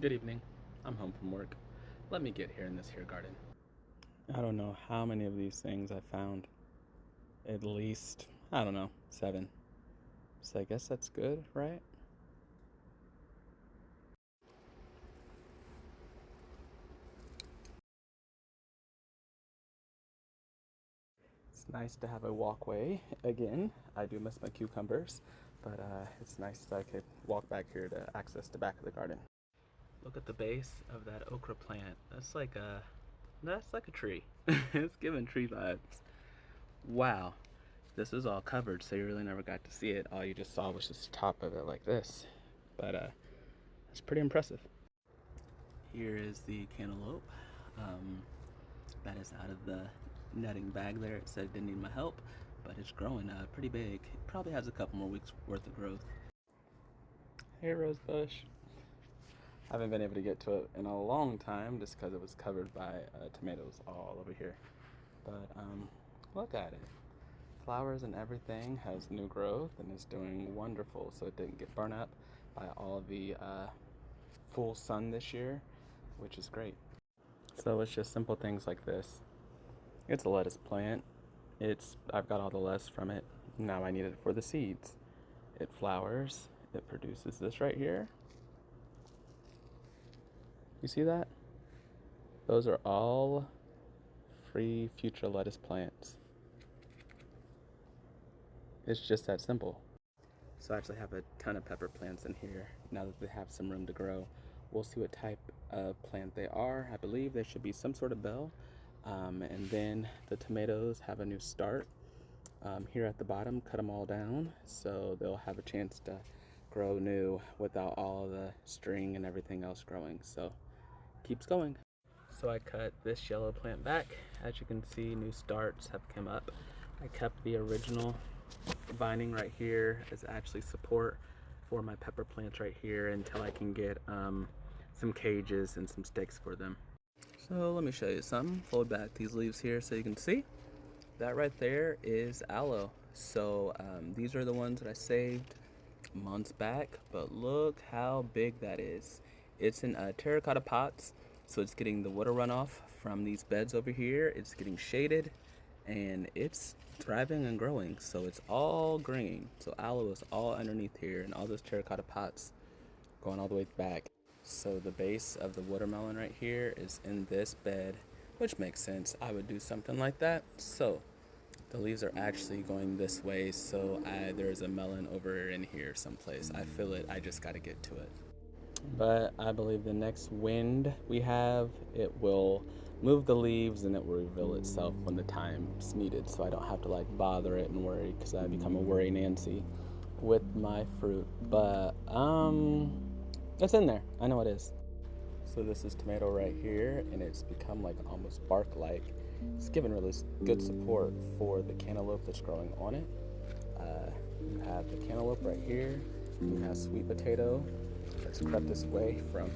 Good evening. I'm home from work. Let me get here in this here garden. I don't know how many of these things I found. At least, I don't know, 7. So I guess that's good, right? It's nice to have a walkway again. I do miss my cucumbers, but it's nice that I could walk back here to access the back of the garden. Look at the base of that okra plant. That's like a tree. It's giving tree vibes. Wow. This is all covered, so you really never got to see it. All you just saw was just the top of it like this. But it's pretty impressive. Here is the cantaloupe. Um, that is out of the netting bag there. It said it didn't need my help, but it's growing pretty big. It probably has a couple more weeks worth of growth. Hey, rosebush. I haven't been able to get to it in a long time just because it was covered by tomatoes all over here. But look at it. Flowers and everything has new growth and is doing wonderful, so it didn't get burnt up by all the full sun this year, which is great. So it's just simple things like this. It's a lettuce plant. I've got all the lettuce from it. Now I need it for the seeds. It flowers. It produces this right here. You see that? Those are all free future lettuce plants. It's just that simple. So I actually have a ton of pepper plants in here now that they have some room to grow. We'll see what type of plant they are. I believe there should be some sort of bell. And then the tomatoes have a new start. Here at the bottom, cut them all down so they'll have a chance to grow new without all the string and everything else growing. So keeps going. So I cut this yellow plant back. As you can see, new starts have come up. I kept the original vining right here as actually support for my pepper plants right here until I can get some cages and some stakes for them. So let me show you something. Fold back these leaves here so you can see. That right there is aloe. So these are the ones that I saved months back, but look how big that is. It's in terracotta pots, so it's getting the water runoff from these beds over here. It's getting shaded, and it's thriving and growing. So it's all green. So aloe is all underneath here, and all those terracotta pots going all the way back. So the base of the watermelon right here is in this bed, which makes sense. I would do something like that. So the leaves are actually going this way, so there's a melon over in here someplace. I feel it, I just gotta get to it. But I believe the next wind we have, it will move the leaves and it will reveal itself when the time's needed, so I don't have to like bother it and worry, because I become a worry Nancy with my fruit. But it's in there. I know it is. So this is tomato right here, and it's become like almost bark-like. It's given really good support for the cantaloupe that's growing on it. You have the cantaloupe right here. You have sweet potato that's crept its way from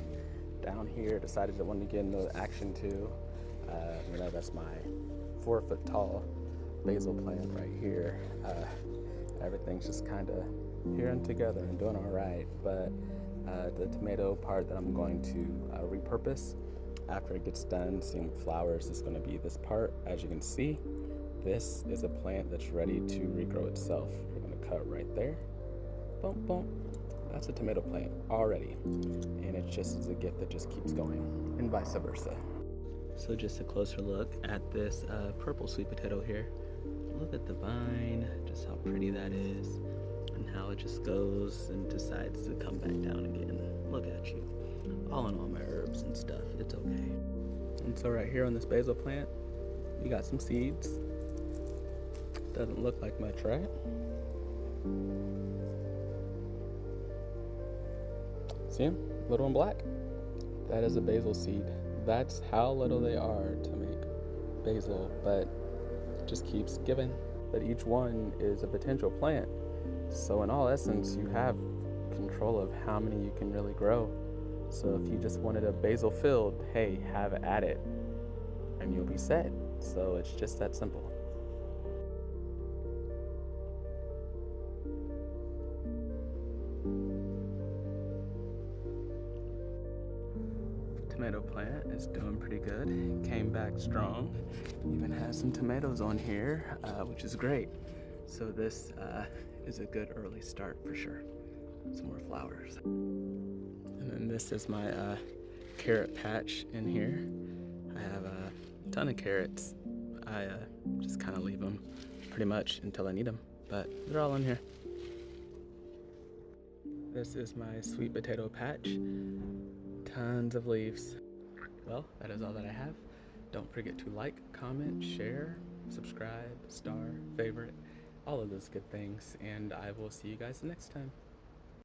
down here. Decided it wanted to get into action too. That's my 4-foot tall basil plant right here. Everything's just kind of here and together and doing all right. But the tomato part that I'm going to repurpose after it gets done seeing flowers is going to be this part. As you can see, this is a plant that's ready to regrow itself. We're going to cut right there. Boom, boom. That's a tomato plant already. And it just is a gift that just keeps going, and vice versa. So just a closer look at this purple sweet potato here. Look at the vine, just how pretty that is, and how it just goes and decides to come back down again. Look at you. All in all, my herbs and stuff, it's okay. And so right here on this basil plant, you got some seeds. Doesn't look like much, right? See them? Little and black? That is a basil seed. That's how little they are to make basil, but it just keeps giving. But each one is a potential plant. So in all essence, you have control of how many you can really grow. So if you just wanted a basil field, hey, have at it, and you'll be set. So it's just that simple. tomato plant is doing pretty good. Came back strong. Even has some tomatoes on here, which is great. So this is a good early start for sure. Some more flowers. And then this is my carrot patch in here. I have a ton of carrots. I just kind of leave them pretty much until I need them, but they're all in here. This is my sweet potato patch. Tons of leaves. Well, that is all that I have. Don't forget to like, comment, share, subscribe, star, favorite, all of those good things, and I will see you guys next time.